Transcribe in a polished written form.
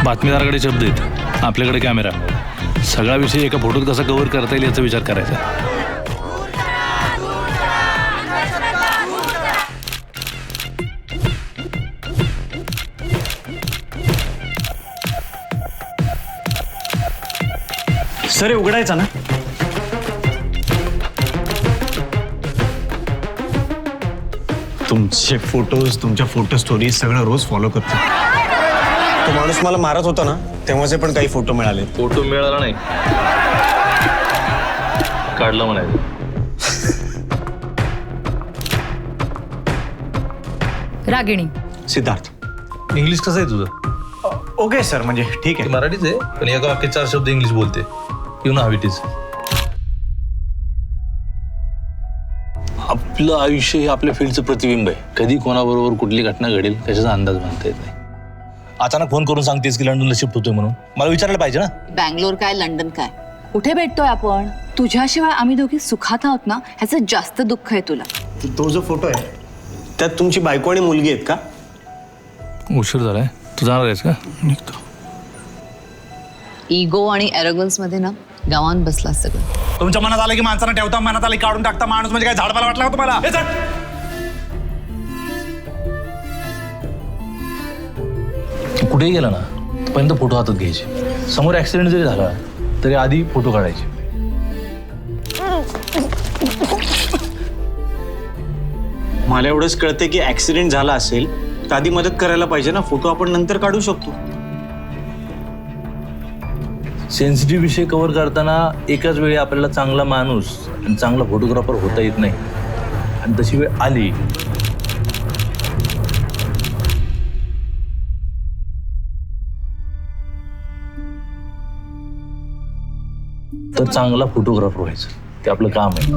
बातमीदाराकडे शब्द आहेत, आपल्याकडे कॅमेरा. सगळा विषय एका फोटोत कसा कव्हर करता येईल याचा विचार करायचा. सर उघडायचा ना. तुमचे फोटोज, तुमच्या फोटो स्टोरीज सगळं रोज फॉलो करतो. तो माणूस मला मारत होता ना, तेव्हाचे पण काही फोटो मिळाले. फोटो मिळाला नाही, काढला म्हणायचं. रागिणी. सिद्धार्थ. इंग्लिश कसं आहे तुझं? ओके सर, म्हणजे ठीक आहे. मराठीच आहे, पण एका वाक्यात 4 शब्द इंग्लिश बोलते. You know how it is. आपलं आयुष्य हे आपल्या फील्डचं प्रतिबिंब आहे. कधी कोणाबरोबर कुठली घटना घडेल कशाचा अंदाज बांधता येत नाही. अचानक फोन करून सांगतेस की लंडनला शिफ्ट होतोय म्हणून, मला विचारायला पाहिजे ना. बँगलोर काय लंडन काय, कुठे भेटतोय आपण? तुझ्याशिवाय आम्ही दोघी सुखात आहोत ना, ह्याचं जास्त दुःख आहे तुला. तो जो फोटो आहे त्यात तुमची बायको आणि मुलगी आहेत का? उशीर झालाय, तू जाणार आहेस का? निघतो. इगो आणि एरोगन्स मध्ये ना गावान बसला सगळं. तुमच्या मनात आलं की माणसानं ठेवता, मनात आलं की काढून टाकता. माणूस म्हणजे काय झाडपाला वाटला का तुम्हाला? कुठेही गेला ना, पहिल्यांदा फोटो हातात घ्यायचे. समोर ऍक्सिडेंट जरी झाला तरी आधी फोटो काढायचे. मला एवढंच कळतंय की ऍक्सिडेंट झाला असेल तर आधी मदत करायला पाहिजे ना. फोटो आपण नंतर काढू शकतो. सेन्सिटिव्ह विषय कव्हर करताना एकाच वेळी आपल्याला चांगला माणूस आणि चांगला फोटोग्राफर होता येत नाही. आणि तशी वेळ आली तर चांगला फोटोग्राफर व्हायचं, ते आपलं काम आहे.